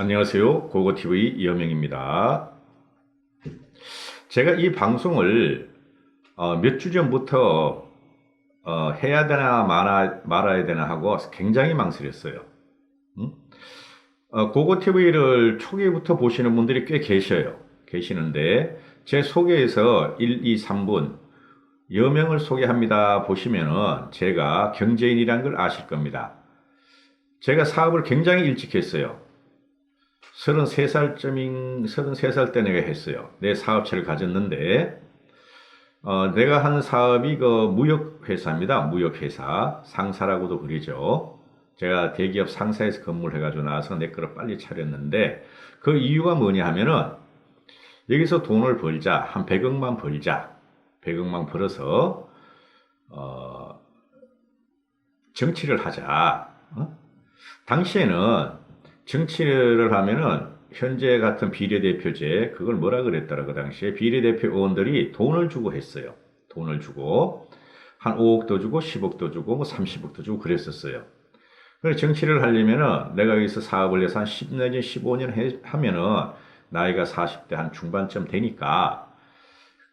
안녕하세요. 고고TV 이현명입니다. 제가 이 방송을 몇 주 전부터 해야 되나 말아야 되나 하고 굉장히 망설였어요. 고고TV를 초기부터 보시는 분들이 꽤 계시는데 제 소개에서 1, 2, 3분 여명을 소개합니다 보시면은 제가 경제인이란 걸 아실 겁니다. 제가 사업을 굉장히 일찍 했어요. 33살 때 내가 했어요. 내 사업체를 가졌는데, 내가 한 사업이 그 무역회사입니다. 무역회사. 상사라고도 그러죠. 제가 대기업 상사에서 근무를 해가지고 나와서 내 거를 빨리 차렸는데, 그 이유가 뭐냐 하면은, 여기서 돈을 벌자. 한 100억만 벌자. 100억만 벌어서, 정치를 하자. 당시에는 정치를 하면은 현재 같은 비례대표제 그걸 뭐라 그랬더라 그 당시에 비례대표 의원들이 돈을 주고 했어요. 돈을 주고 한 5억도 주고 10억도 주고 뭐 30억도 주고 그랬었어요. 그래서 정치를 하려면은 내가 여기서 사업을 해서 한 10년 15년 하면은 나이가 40대 한 중반쯤 되니까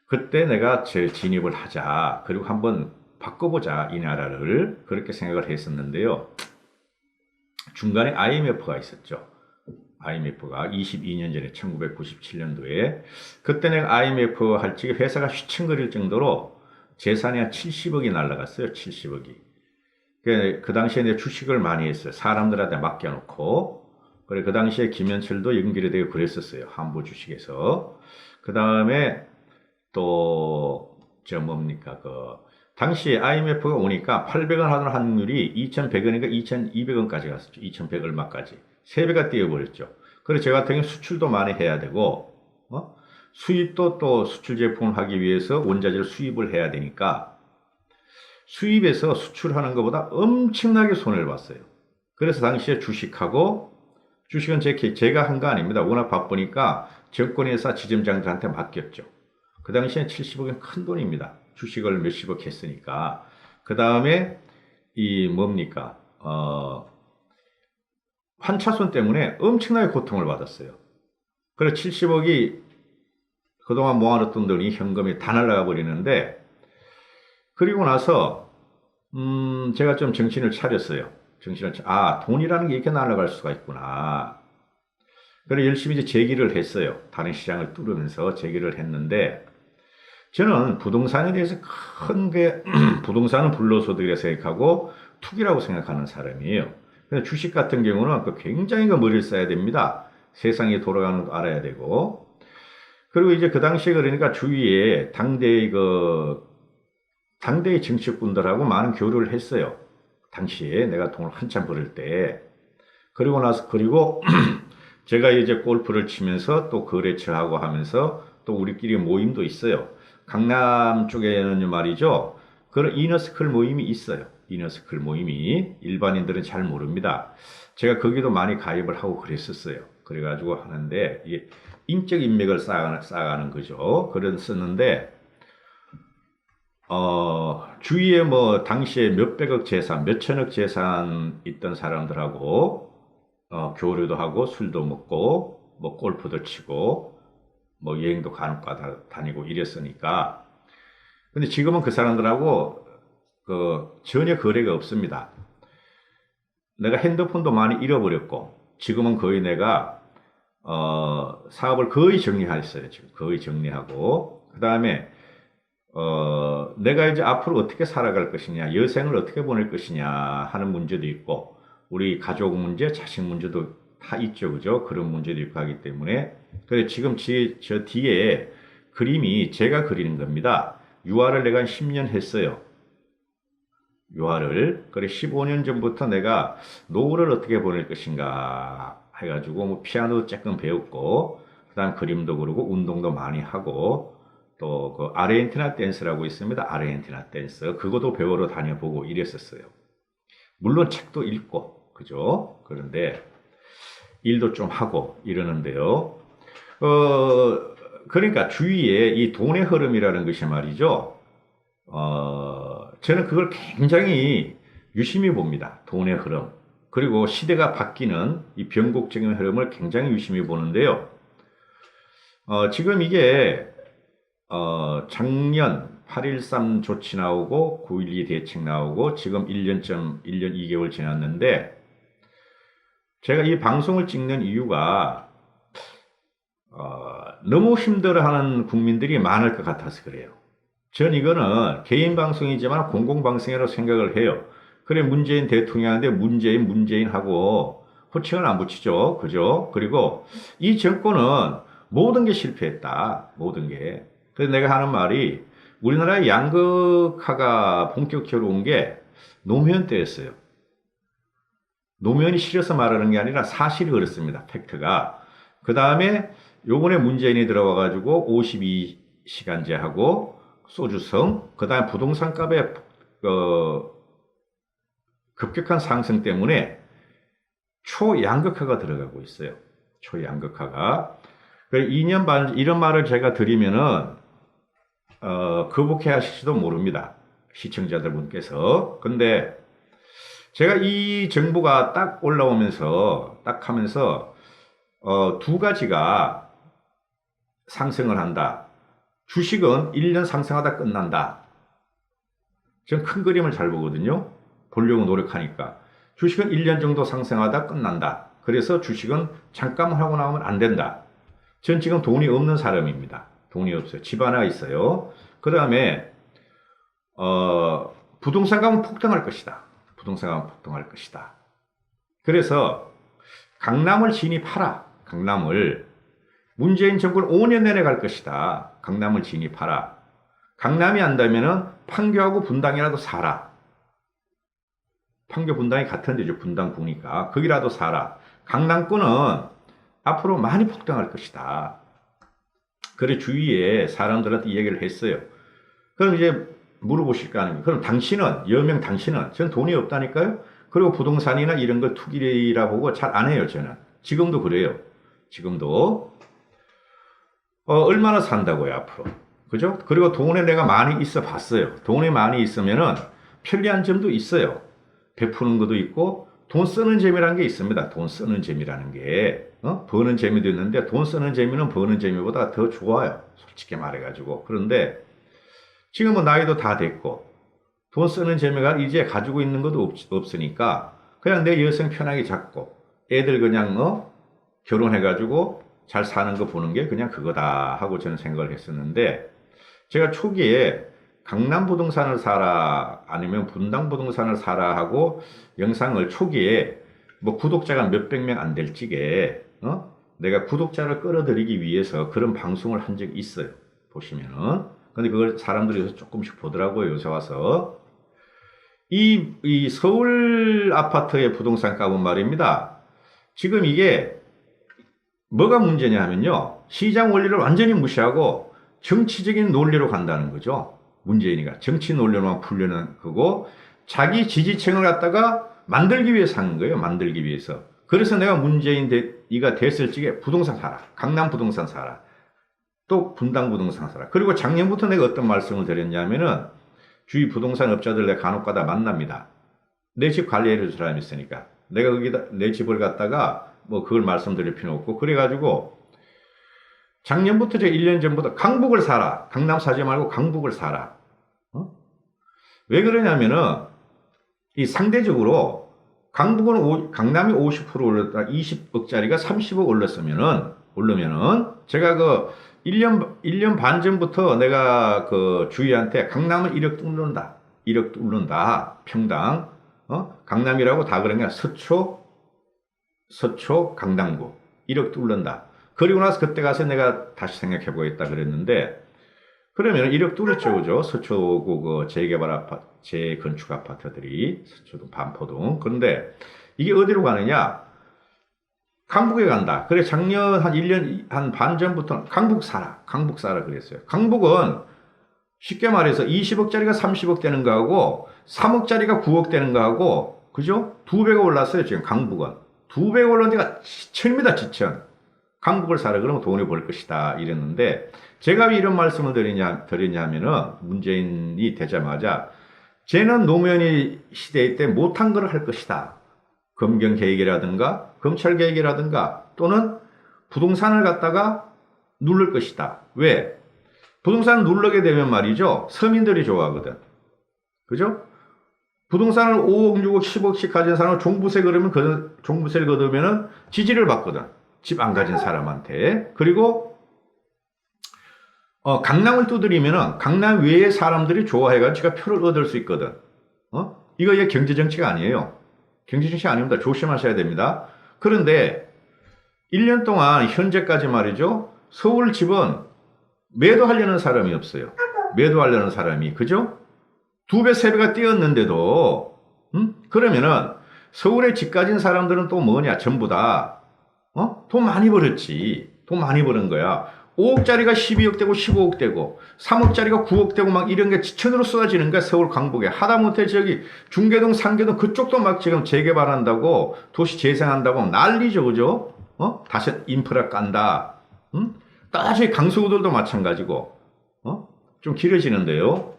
그때 내가 진입을 하자. 그리고 한번 바꿔보자 이 나라를 그렇게 생각을 했었는데요. 중간에 IMF가 있었죠. IMF가 22년 전에 1997년도에 그때 내가 IMF 할 적에 회사가 휘청거릴 정도로 재산이 한 70억이 날라갔어요. 70억이. 그 당시에 내 주식을 많이 했어요. 사람들한테 맡겨놓고. 그래 그 당시에 김현철도 연결이 되고 그랬었어요. 한보 주식에서. 그 다음에 또 저 뭡니까 당시에 IMF가 오니까 800원 하던 환율이 2,100원인가 2,200원까지 갔었죠. 2,100 얼마까지. 3배가 뛰어버렸죠. 그래서 저 같은 경우는 수출도 많이 해야 되고, 수입도 또 수출 제품을 하기 위해서 원자재를 수입을 해야 되니까, 수입에서 수출하는 것보다 엄청나게 손해를 봤어요. 그래서 당시에 주식은 제가 한 거 아닙니다. 워낙 바쁘니까 정권회사 지점장들한테 맡겼죠. 그 당시에 70억은 큰 돈입니다. 주식을 몇십억 했으니까. 그 다음에, 환차손 때문에 엄청나게 고통을 받았어요. 그래서 70억이 그동안 모아놨던 돈이 현금이 다 날아가 버리는데, 그리고 나서, 제가 좀 정신을 차렸어요. 돈이라는 게 이렇게 날아갈 수가 있구나. 그래서 열심히 이제 제기를 했어요. 다른 시장을 뚫으면서 제기를 했는데, 저는 부동산에 대해서 부동산은 불로소득이라 생각하고 투기라고 생각하는 사람이에요. 그래서 주식 같은 경우는 굉장히 머리를 써야 됩니다. 세상이 돌아가는 것도 알아야 되고. 그리고 이제 그 당시에 그러니까 주위에 당대의 정치꾼들하고 많은 교류를 했어요. 당시에 내가 돈을 한참 벌을 때. 그리고 제가 이제 골프를 치면서 또 거래처하고 하면서 또 우리끼리 모임도 있어요. 강남 쪽에는 말이죠. 그런 이너스클 모임이 있어요. 이너스클 모임이 일반인들은 잘 모릅니다. 제가 거기도 많이 가입을 하고 그랬었어요. 그래가지고 하는데 이게 인적 인맥을 쌓아가는 거죠. 그랬었는데 주위에 뭐 당시에 몇백억 재산, 몇천억 재산 있던 사람들하고 교류도 하고 술도 먹고 뭐 골프도 치고 뭐 여행도 간혹 다니고 이랬으니까. 근데 지금은 그 사람들하고 전혀 거래가 없습니다. 내가 핸드폰도 많이 잃어버렸고 지금은 거의 내가 사업을 거의 정리했어요. 지금 거의 정리하고 그 다음에 내가 이제 앞으로 어떻게 살아갈 것이냐, 여생을 어떻게 보낼 것이냐 하는 문제도 있고 우리 가족 문제, 자식 문제도 다 있죠, 그죠? 그런 문제도 있고 하기 때문에. 그래서 지금 저 뒤에 그림이 제가 그리는 겁니다. 유화를 내가 한 10년 했어요. 유화를. 그래 15년 전부터 내가 노후를 어떻게 보낼 것인가 해가지고 뭐 피아노도 조금 배웠고 그다음 그림도 그리고 운동도 많이 하고 또 그 아르헨티나 댄스라고 있습니다. 아르헨티나 댄스. 그것도 배우러 다녀보고 이랬었어요. 물론 책도 읽고 그죠? 그런데 일도 좀 하고 이러는데요. 그러니까 주위에 이 돈의 흐름이라는 것이 말이죠. 저는 그걸 굉장히 유심히 봅니다. 돈의 흐름. 그리고 시대가 바뀌는 이 변곡적인 흐름을 굉장히 유심히 보는데요. 지금 이게 작년 8.13 조치 나오고 9.12 대책 나오고 지금 1년 2개월 지났는데 제가 이 방송을 찍는 이유가 너무 힘들어하는 국민들이 많을 것 같아서 그래요. 전 이거는 개인 방송이지만 공공방송이라고 생각을 해요. 그래 문재인 대통령한테 문재인 하고 호칭을 안 붙이죠. 그죠? 그리고 이 정권은 모든 게 실패했다. 모든 게. 그래서 내가 하는 말이 우리나라의 양극화가 본격적으로 온 게 노무현 때였어요. 노무현이 싫어서 말하는 게 아니라 사실이 그렇습니다. 팩트가. 그 다음에 요번에 문재인이 들어와가지고 52시간제하고 소주성, 그 다음에 부동산 값의 급격한 상승 때문에 초양극화가 들어가고 있어요. 초양극화가. 2년 반, 이런 말을 제가 드리면은, 거북해 하실지도 모릅니다. 시청자들분께서. 근데, 제가 이 정부가 딱 올라오면서, 딱 하면서, 두 가지가 상승을 한다. 주식은 1년 상승하다 끝난다. 저는 큰 그림을 잘 보거든요. 보려고 노력하니까. 주식은 1년 정도 상승하다 끝난다. 그래서 주식은 잠깐 하고 나오면 안 된다. 전 지금 돈이 없는 사람입니다. 돈이 없어요. 집 하나 있어요. 그 다음에 부동산 가면 폭등할 것이다. 부동산 가면 폭등할 것이다. 그래서 강남을 진입하라. 강남을. 문재인 정권 5년 내내 갈 것이다. 강남을 진입하라. 강남이 안 되면은 판교하고 분당이라도 사라. 판교 분당이 같은 데죠. 분당구니까. 거기라도 사라. 강남권은 앞으로 많이 폭등할 것이다. 그래 주위에 사람들한테 이야기를 했어요. 그럼 이제 물어보실 거 아닙니까? 그럼 당신은, 여명 당신은, 전 돈이 없다니까요? 그리고 부동산이나 이런 걸 투기라 보고 잘 안 해요, 저는. 지금도 그래요. 지금도. 얼마나 산다고요, 앞으로. 그죠? 그리고 돈에 내가 많이 있어 봤어요. 돈이 많이 있으면은 편리한 점도 있어요. 베푸는 것도 있고, 돈 쓰는 재미라는 게 있습니다. 돈 쓰는 재미라는 게. 버는 재미도 있는데, 돈 쓰는 재미는 버는 재미보다 더 좋아요. 솔직히 말해가지고. 그런데, 지금은 나이도 다 됐고, 돈 쓰는 재미가 이제 가지고 있는 것도 없으니까, 그냥 내 여성 편하게 잡고, 애들 그냥, 결혼해가지고 잘 사는 거 보는 게 그냥 그거다 하고 저는 생각을 했었는데, 제가 초기에 강남 부동산을 사라 아니면 분당 부동산을 사라 하고 영상을 초기에 뭐 구독자가 몇백 명 안 될 찌게 내가 구독자를 끌어들이기 위해서 그런 방송을 한 적이 있어요. 보시면은. 근데 그걸 사람들이 요새 조금씩 보더라고요. 요새 와서. 이 서울 아파트의 부동산 값은 말입니다. 지금 이게 뭐가 문제냐 하면요. 시장 원리를 완전히 무시하고 정치적인 논리로 간다는 거죠. 문재인이가 정치 논리로만 풀려는 거고 자기 지지층을 갖다가 만들기 위해서 하는 거예요. 만들기 위해서. 그래서 내가 문재인이가 됐을 적에 부동산 사라. 강남 부동산 사라. 또 분당 부동산 사라. 그리고 작년부터 내가 어떤 말씀을 드렸냐면은 주위 부동산 업자들 내가 간혹가다 만납니다. 내 집 관리해 줄 사람이 있으니까. 내가 거기다 내 집을 갖다가 뭐 그걸 말씀드릴 필요 없고 그래가지고 작년부터 제가 1년 전부터 강북을 사라. 강남 사지 말고 강북을 사라. 왜 그러냐면은 이 상대적으로 강남이 50% 올랐다. 20억짜리가 30억 오르면은 제가 그 1년 반 전부터 내가 그 주위한테 강남은 1억 뚫는다. 1억 뚫는다. 평당. 강남이라고 다 그런 게 서초, 강남구. 1억 뚫는다. 그리고 나서 그때 가서 내가 다시 생각해 보겠다 그랬는데, 그러면 1억 뚫었죠, 그죠? 서초구 그 재개발 아파트, 재건축 아파트들이, 서초동, 반포동. 그런데 이게 어디로 가느냐? 강북에 간다. 그래, 작년 한 1년, 한 반 전부터 강북 사라 그랬어요. 강북은 쉽게 말해서 20억짜리가 30억 되는 거하고, 3억짜리가 9억 되는 거하고, 그죠? 2배가 올랐어요, 지금 강북은. 2배가 올랐는 데가 지천입니다, 지천. 강북을 사라 그러면 돈을 벌 것이다 이랬는데 제가 왜 이런 말씀을 드리냐면은 문재인이 되자마자 쟤는 노무현이 시대 때 못한 걸 할 것이다. 검경 개혁이라든가 검찰 개혁이라든가 또는 부동산을 갖다가 누를 것이다. 왜? 부동산을 누르게 되면 말이죠. 서민들이 좋아하거든. 그죠? 부동산을 5억, 6억, 10억씩 가진 사람은 종부세 그러면 종부세를 거두면은 지지를 받거든. 집 안 가진 사람한테. 그리고 강남을 두드리면은 강남 외의 사람들이 좋아해가지고 지가 표를 얻을 수 있거든. 이게 경제정치가 아니에요. 경제정치 아닙니다. 조심하셔야 됩니다. 그런데 1년 동안 현재까지 말이죠. 서울 집은 매도하려는 사람이 없어요. 매도하려는 사람이. 그죠? 2배, 3배가 뛰었는데도, 그러면은 서울에 집 가진 사람들은 또 뭐냐? 전부 다, 돈 많이 벌었지. 돈 많이 버는 거야. 5억짜리가 12억 되고 15억 되고 3억짜리가 9억 되고 막 이런 게 지천으로 쏟아지는 거야. 서울 강북에. 하다못해 저기 중계동 상계동 그쪽도 막 지금 재개발한다고 도시 재생한다고 난리죠. 그죠? 다시 인프라 깐다. 따지 강서구들도 마찬가지고. 좀 길어지는데요.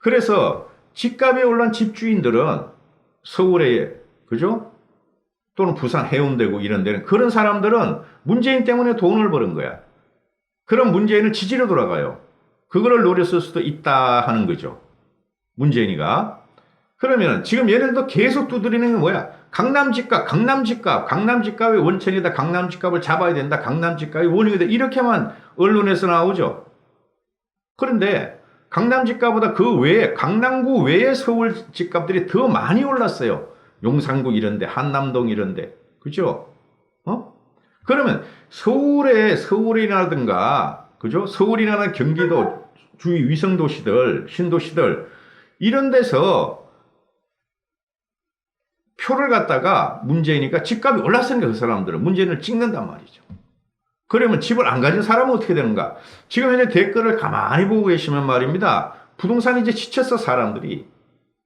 그래서 집값이 올란 집주인들은 서울에, 그죠? 또는 부산 해운대구 이런 데는 그런 사람들은 문재인 때문에 돈을 버는 거야. 그럼 문재인은 지지로 돌아가요. 그거를 노렸을 수도 있다 하는 거죠. 문재인이가. 그러면 지금 얘네들도 계속 두드리는 게 뭐야? 강남 집값의 원천이다. 강남 집값을 잡아야 된다. 강남 집값의 원인이다. 이렇게만 언론에서 나오죠. 그런데 강남 집값보다 그 외에 강남구 외의 서울 집값들이 더 많이 올랐어요. 용산구 이런데, 한남동 이런데, 그죠? 그러면 서울이라든가, 그죠? 서울이나 경기도 주위 위성도시들, 신도시들 이런 데서 표를 갖다가 문재인이니까 집값이 올랐으니까 그 사람들은 문재인을 찍는단 말이죠. 그러면 집을 안 가진 사람은 어떻게 되는가? 지금 현재 댓글을 가만히 보고 계시면 말입니다. 부동산이 이제 지쳤어, 사람들이.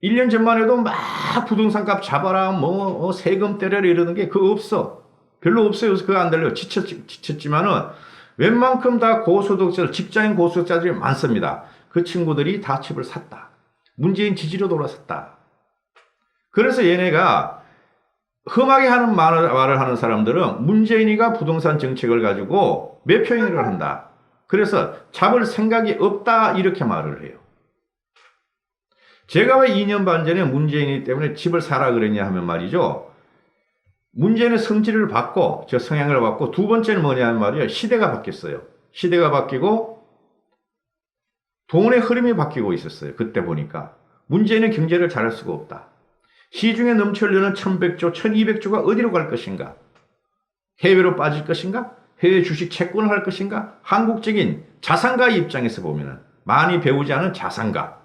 1년 전만 해도 막 부동산 값 잡아라, 세금 때려라 이러는 게 그거 없어. 별로 없어요. 그래서 그거 안 달려요. 지쳤지만은 웬만큼 다 고소득자들, 직장인 고소득자들이 많습니다. 그 친구들이 다 집을 샀다. 문재인 지지로 돌아섰다. 그래서 얘네가 험하게 하는 말을 하는 사람들은 문재인이가 부동산 정책을 가지고 매표행위를 한다. 그래서 잡을 생각이 없다 이렇게 말을 해요. 제가 왜 2년 반 전에 문재인이 때문에 집을 사라 그랬냐 하면 말이죠. 문재인의 성질을 받고 저 성향을 받고 두 번째는 뭐냐면 말이에요. 시대가 바뀌었어요. 시대가 바뀌고 돈의 흐름이 바뀌고 있었어요. 그때 보니까. 문재인은 경제를 잘할 수가 없다. 시중에 넘쳐흐르는 1100조, 1200조가 어디로 갈 것인가? 해외로 빠질 것인가? 해외 주식 채권을 할 것인가? 한국적인 자산가의 입장에서 보면은 많이 배우지 않은 자산가,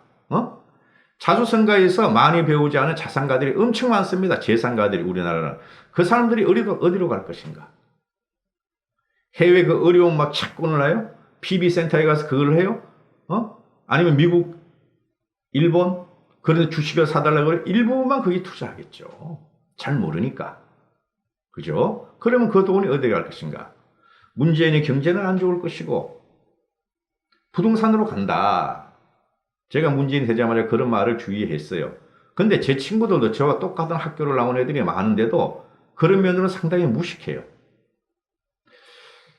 자수성가에서 많이 배우지 않은 자산가들이 엄청 많습니다. 재산가들이 우리나라는. 그 사람들이 어디로 갈 것인가? 해외 그 어려운 막 채권을 해요? PB센터에 가서 그걸 해요? 아니면 미국, 일본? 그런데 주식을 사달라고 그래? 일부분만 거기 투자하겠죠. 잘 모르니까. 그죠? 그러면 그 돈이 어디에 갈 것인가? 문재인의 경제는 안 좋을 것이고, 부동산으로 간다. 제가 문재인 되자마자 그런 말을 주의했어요. 근데 제 친구들도 저와 똑같은 학교를 나온 애들이 많은데도 그런 면으로 상당히 무식해요.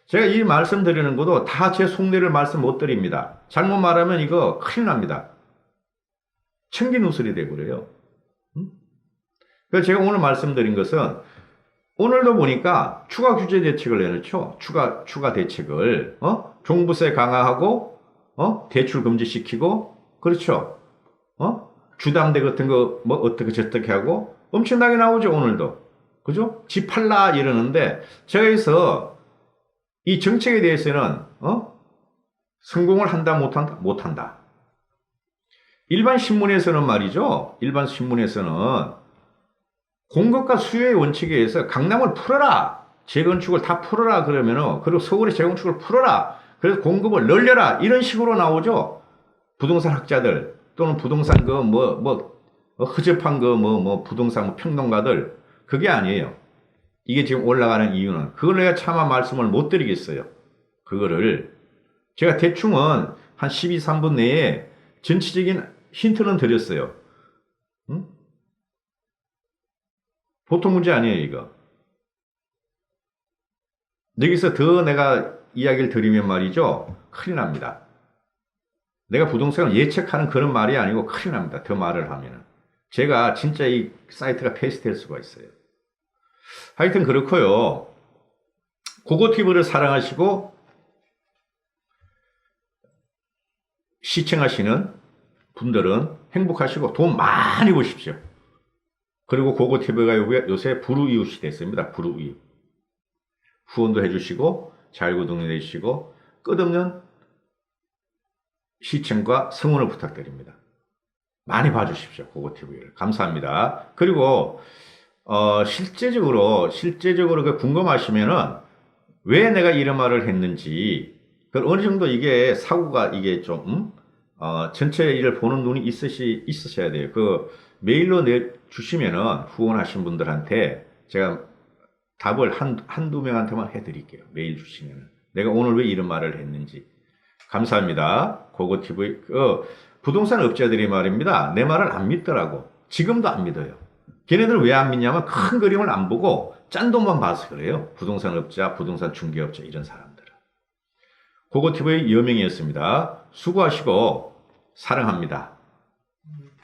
제가 이 말씀 드리는 것도 다 제 속내를 말씀 못 드립니다. 잘못 말하면 이거 큰일 납니다. 청기누설이 되고 그래요. 그래서 제가 오늘 말씀드린 것은 오늘도 보니까 추가 규제 대책을 내놓죠. 추가 대책을 종부세 강화하고 대출 금지시키고 그렇죠. 주담대 같은 거 뭐 어떻게 저떻게 하고 엄청나게 나오죠. 오늘도. 그죠? 집 팔라 이러는데 제가 여기서 이 정책에 대해서는 성공을 한다 못한다. 일반 신문에서는 말이죠. 일반 신문에서는 공급과 수요의 원칙에 의해서 강남을 풀어라. 재건축을 다 풀어라 그러면은 그리고 서울의 재건축을 풀어라. 그래서 공급을 늘려라. 이런 식으로 나오죠. 부동산 학자들 또는 부동산 허접한 부동산 평론가들 그게 아니에요. 이게 지금 올라가는 이유는 그걸 내가 차마 말씀을 못 드리겠어요. 그거를 제가 대충은 한 12, 3분 내에 전체적인 힌트는 드렸어요. 보통 문제 아니에요, 이거. 여기서 더 내가 이야기를 드리면 말이죠. 큰일 납니다. 내가 부동산을 예측하는 그런 말이 아니고 큰일 납니다. 더 말을 하면은. 제가 진짜 이 사이트가 폐쇄될 수가 있어요. 하여튼 그렇고요. 고고티브를 사랑하시고 시청하시는 분들은 행복하시고 돈 많이 버십시오. 그리고 고고티브가 요새 불우이웃이 됐습니다. 불우이웃. 후원도 해주시고 잘 구독해 주시고 끝없는 시청과 성원을 부탁드립니다. 많이 봐주십시오. 고고티브를. 감사합니다. 그리고 실제적으로 궁금하시면은 왜 내가 이런 말을 했는지 어느 정도 이게 사고가 이게 좀 전체 일을 보는 눈이 있으셔야 돼요. 그 메일로 주시면은 후원하신 분들한테 제가 답을 한두 명한테만 해드릴게요. 메일 주시면. 내가 오늘 왜 이런 말을 했는지. 감사합니다. 고고TV. 부동산 업자들이 말입니다. 내 말을 안 믿더라고. 지금도 안 믿어요. 걔네들은 왜 안 믿냐면 큰 그림을 안 보고 짠 돈만 봐서 그래요. 부동산 업자, 부동산 중개업자 이런 사람들은. 고고TV 여명이었습니다. 수고하시고 사랑합니다.